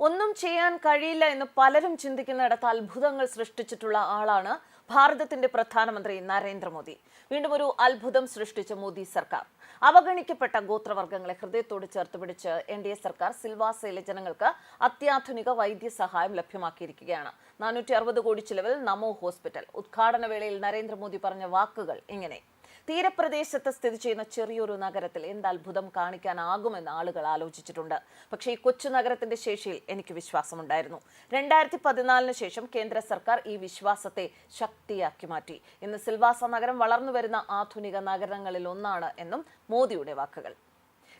ഒന്നും ചെയ്യാൻ കഴിയില്ല എന്ന് പലരും ചിന്തിക്കുന്നിടത്ത് അത്ഭുതങ്ങൾ സൃഷ്ടിച്ചിട്ടുള്ള ആളാണ് ഭാരതത്തിന്റെ പ്രധാനമന്ത്രി നരേന്ദ്രമോദി. വീണ്ടും ഒരു അത്ഭുതം സൃഷ്ടിച്ച മോദി സർക്കാർ. അവഗണിക്കപ്പെട്ട ഗോത്രവർഗ്ഗങ്ങളെ ഹൃദയത്തോട് ചേർത്ത് പിടിച്ച് NDA സർക്കാർ സിൽവാസയിലെ ജനങ്ങൾക്ക് അത്യാധുനിക വൈദ്യസഹായം ലഭ്യമാക്കിയിരിക്കുകയാണ്. 460 കോടി ചിലവിൽ നമോ ഹോസ്പിറ്റൽ. ഉദ്ഘാടന വേളയിൽ നരേന്ദ്രമോദി പറഞ്ഞ വാക്കുകൾ ഇങ്ങനെ: തീരപ്രദേശത്ത് സ്ഥിതി ചെയ്യുന്ന ചെറിയൊരു നഗരത്തിൽ എന്ത് അത്ഭുതം കാണിക്കാനാകുമെന്ന് ആളുകൾ ആലോചിച്ചിട്ടുണ്ട്. പക്ഷേ ഈ കൊച്ചു നഗരത്തിന്റെ ശേഷിയിൽ എനിക്ക് വിശ്വാസമുണ്ടായിരുന്നു. 2014 ശേഷം കേന്ദ്ര സർക്കാർ ഈ വിശ്വാസത്തെ ശക്തിയാക്കി മാറ്റി. ഇന്ന് സിൽവാസ നഗരം വളർന്നു വരുന്ന ആധുനിക നഗരങ്ങളിൽ ഒന്നാണ് എന്നും മോദിയുടെ വാക്കുകൾ.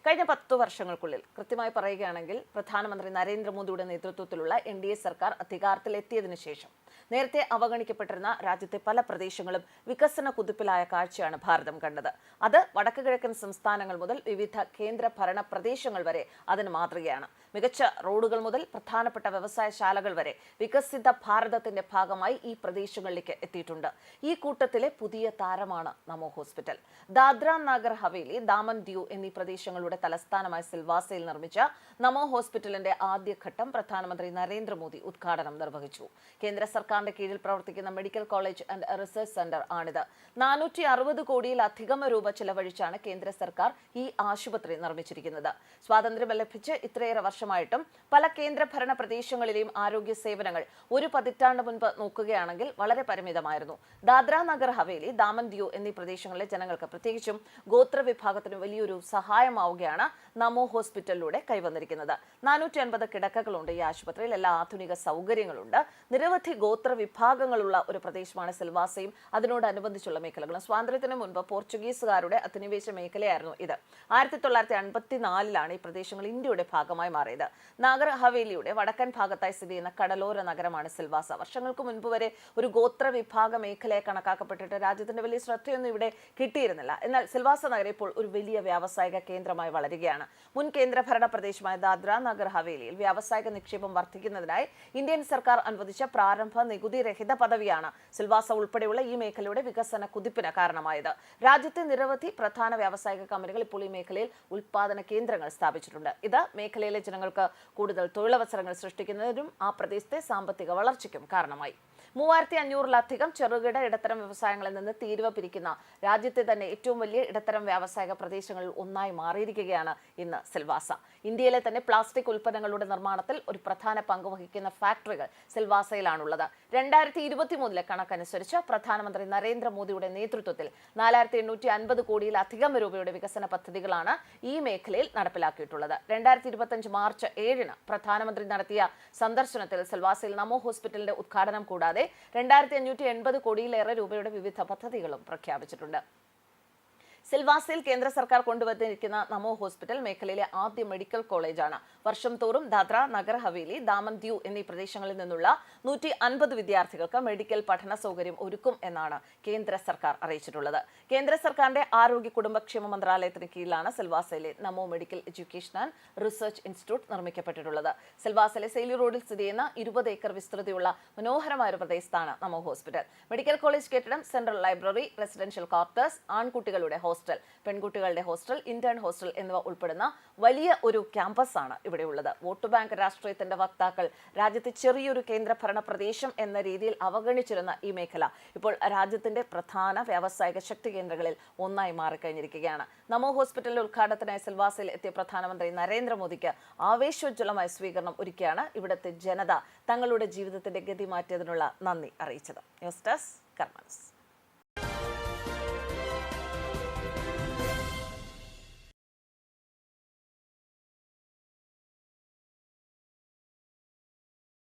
കഴിഞ്ഞ 10 വർഷങ്ങൾക്കുള്ളിൽ, കൃത്യമായി പറയുകയാണെങ്കിൽ പ്രധാനമന്ത്രി നരേന്ദ്രമോദിയുടെ നേതൃത്വത്തിലുള്ള NDA സർക്കാർ അധികാരത്തിലെത്തിയതിനു ശേഷം നേരത്തെ അവഗണിക്കപ്പെട്ടിരുന്ന രാജ്യത്തെ പല പ്രദേശങ്ങളും വികസന കുതിപ്പിലായ കാഴ്ചയാണ് ഭാരതം കണ്ടത്. അത് വടക്ക് കിഴക്കൻ സംസ്ഥാനങ്ങൾ മുതൽ വിവിധ കേന്ദ്ര ഭരണ പ്രദേശങ്ങൾ വരെ അതിന് മാതൃകയാണ്. മികച്ച റോഡുകൾ മുതൽ പ്രധാനപ്പെട്ട വ്യവസായശാലകൾ വരെ വികസിത ഭാരതത്തിന്റെ ഭാഗമായി ഈ പ്രദേശങ്ങളിലേക്ക് എത്തിയിട്ടുണ്ട്. ഈ കൂട്ടത്തിലെ പുതിയ താരമാണ് നമോ ഹോസ്പിറ്റൽ. ദാദ്ര നഗർ ഹവേലി, ദാമൻ ദിയു എന്നീ പ്രദേശങ്ങളുടെ തലസ്ഥാനമായ സിൽവാസയിൽ നിർമ്മിച്ച നമോ ഹോസ്പിറ്റലിന്റെ ആദ്യഘട്ടം പ്രധാനമന്ത്രി നരേന്ദ്രമോദി ഉദ്ഘാടനം നിർവഹിച്ചു. കേന്ദ്ര സർക്കാരിന്റെ കീഴിൽ പ്രവർത്തിക്കുന്ന medical college and research centre ആണിത്. 460 കോടിയിലധികം രൂപ ചിലവഴിച്ചാണ് കേന്ദ്ര സർക്കാർ ഈ ആശുപത്രി നിർമ്മിച്ചിരിക്കുന്നത്. സ്വാതന്ത്ര്യം ലഭിച്ച് ഇത്രയേറെ വർഷമായിട്ടും പല കേന്ദ്ര ഭരണ പ്രദേശങ്ങളിലെയും ആരോഗ്യ സേവനങ്ങൾ ഒരു പതിറ്റാണ്ട് മുൻപ് നോക്കുകയാണെങ്കിൽ വളരെ പരിമിതമായിരുന്നു. ദാദ്ര നഗർ ഹവേലി, ദാമൻ ദിയു എന്നീ പ്രദേശങ്ങളിലെ ജനങ്ങൾക്ക്, പ്രത്യേകിച്ചും ഗോത്ര വിഭാഗത്തിന് വലിയൊരു സഹായമാവുകയാണ് നമോ ഹോസ്പിറ്റലിലൂടെ കൈവന്നിരിക്കുന്നത്. 450 കിടക്കകളുണ്ട് ഈ ആശുപത്രിയിൽ. എല്ലാ ആധുനിക സൗകര്യങ്ങളുണ്ട്. നിരവധി ഗോത്ര വിഭാഗങ്ങളുള്ള ഒരു പ്രദേശമാണ് സിൽവാസയും അതിനോടനുബന്ധിച്ചുള്ള മേഖലകളും. സ്വാതന്ത്ര്യത്തിന് മുൻപ് പോർച്ചുഗീസുകാരുടെ അധിനിവേശ മേഖലയായിരുന്നു ഇത്. 1954 ഈ പ്രദേശങ്ങൾ ഇന്ത്യയുടെ ഭാഗമായി മാറിയത്. നാഗർ ഹവേലിയുടെ വടക്കൻ ഭാഗത്തായി സ്ഥിതി ചെയ്യുന്ന കടലോര നഗരമാണ് സിൽവാസ. വർഷങ്ങൾക്ക് മുൻപ് വരെ ഒരു ഗോത്ര വിഭാഗ മേഖലയെ കണക്കാക്കപ്പെട്ടിട്ട് രാജ്യത്തിന്റെ വലിയ ശ്രദ്ധയൊന്നും ഇവിടെ കിട്ടിയിരുന്നില്ല. എന്നാൽ സിൽവാസ നഗരം ഇപ്പോൾ ഒരു വലിയ വ്യാവസായിക കേന്ദ്രമായി വളരുകയാണ്. മുൻ കേന്ദ്രഭരണ പ്രദേശമായ ദാദ്ര നഗർ ഹവേലിയിൽ വ്യാവസായിക നിക്ഷേപം വർദ്ധിക്കുന്നതിനായി ഇന്ത്യൻ സർക്കാർ അനുവദിച്ച പ്രാരംഭ നികുതി രഹിത പദവിയാണ് സിൽവാസ ഉൾപ്പെടെയുള്ള ഈ മേഖലയുടെ വികസന കുതിപ്പിന് കാരണമായത്. രാജ്യത്തെ നിരവധി പ്രധാന വ്യാവസായിക കമ്പനികൾ ഇപ്പോൾ ഈ മേഖലയിൽ ഉൽപാദന കേന്ദ്രങ്ങൾ സ്ഥാപിച്ചിട്ടുണ്ട്. ഇത് മേഖലയിലെ ജനങ്ങൾക്ക് കൂടുതൽ തൊഴിലവസരങ്ങൾ സൃഷ്ടിക്കുന്നതിനും ആ പ്രദേശത്തെ സാമ്പത്തിക വളർച്ചയ്ക്കും കാരണമായി. 3500-ലധികം ചെറുകിട ഇടത്തരം വ്യവസായങ്ങളിൽ നിന്ന് തീരുവ പിരിക്കുന്ന രാജ്യത്തെ തന്നെ ഏറ്റവും വലിയ ഇടത്തരം വ്യാവസായിക പ്രദേശങ്ങളിൽ ഒന്നായി മാറിയിരിക്കുകയാണ് ഇന്ന് സിൽവാസ. ഇന്ത്യയിലെ തന്നെ പ്ലാസ്റ്റിക് ഉൽപ്പന്നങ്ങളുടെ നിർമ്മാണത്തിൽ ഒരു പ്രധാന പങ്ക് വഹിക്കുന്ന ഫാക്ടറികൾ സിൽവാസയിലാണുള്ളത്. 2023 കണക്കനുസരിച്ച് പ്രധാനമന്ത്രി നരേന്ദ്രമോദിയുടെ നേതൃത്വത്തിൽ 4850 കോടിയിലധികം രൂപയുടെ വികസന പദ്ധതികളാണ് ഈ മേഖലയിൽ നടപ്പിലാക്കിയിട്ടുള്ളത്. 2025 മാർച്ച് 7 പ്രധാനമന്ത്രി നടത്തിയ സന്ദർശനത്തിൽ സിൽവാസയിൽ നമോ ഹോസ്പിറ്റലിന്റെ ഉദ്ഘാടനം കൂടാതെ 2580 കോടിയിലേറെ രൂപയുടെ വിവിധ പദ്ധതികളും പ്രഖ്യാപിച്ചിട്ടുണ്ട്. സിൽവാസയിൽ കേന്ദ്ര സർക്കാർ കൊണ്ടുവന്നിരിക്കുന്ന നമോ ഹോസ്പിറ്റൽ മേഖലയിലെ ആദ്യ മെഡിക്കൽ കോളേജാണ്. വർഷം തോറും ദാദ്ര നഗർ ഹവേലി, ദാമൻ ദിയു എന്നീ പ്രദേശങ്ങളിൽ നിന്നുള്ള 150 വിദ്യാർത്ഥികൾക്ക് മെഡിക്കൽ പഠന സൗകര്യം ഒരുക്കും എന്നാണ് കേന്ദ്ര സർക്കാർ അറിയിച്ചിട്ടുള്ളത്. കേന്ദ്ര സർക്കാരിന്റെ ആരോഗ്യ കുടുംബക്ഷേമ മന്ത്രാലയത്തിന് കീഴിലാണ് സിൽവാസയിലെ Namo medical education and research institute നിർമ്മിക്കപ്പെട്ടിട്ടുള്ളത്. സിൽവാസയിലെ സെയിലി റോഡിൽ സ്ഥിതി ചെയ്യുന്ന 20 ഏക്കർ വിസ്തൃതിയുള്ള മനോഹരമായ ഒരു പ്രദേശത്താണ് നമോ ഹോസ്പിറ്റൽ. മെഡിക്കൽ കോളേജ് കെട്ടിടം, സെൻട്രൽ ലൈബ്രറി, റെസിഡൻഷ്യൽ ക്വാർട്ടേഴ്സ്, ആൺകുട്ടികളുടെ ഹോസ്റ്റൽ, പെൺകുട്ടികളുടെ ഹോസ്റ്റൽ, ഇന്റേൺ ഹോസ്റ്റൽ എന്നിവ ഉൾപ്പെടുന്ന വലിയ ഒരു ക്യാമ്പസ് ആണ് ഇവിടെ ഉള്ളത്. വോട്ട് ബാങ്ക് രാഷ്ട്രീയത്തിന്റെ വക്താക്കൾ രാജ്യത്തെ ചെറിയൊരു കേന്ദ്രഭരണ പ്രദേശം എന്ന രീതിയിൽ അവഗണിച്ചിരുന്ന ഈ മേഖല ഇപ്പോൾ രാജ്യത്തിന്റെ പ്രധാന വ്യാവസായിക ശക്തി കേന്ദ്രങ്ങളിൽ ഒന്നായി മാറിക്കഴിഞ്ഞിരിക്കുകയാണ്. നമോ ഹോസ്പിറ്റലിന്റെ ഉദ്ഘാടനത്തിനായി സിൽവാസയിൽ എത്തിയ പ്രധാനമന്ത്രി നരേന്ദ്രമോദിക്ക് ആവേശോജ്വലമായ സ്വീകരണം ഒരുക്കിയാണ് ഇവിടുത്തെ ജനത തങ്ങളുടെ ജീവിതത്തിന്റെ ഗതി മാറ്റിയതിനുള്ള നന്ദി അറിയിച്ചത്. ന്യൂസ് ഡെസ്ക് കർമ്മ ന്യൂസ്.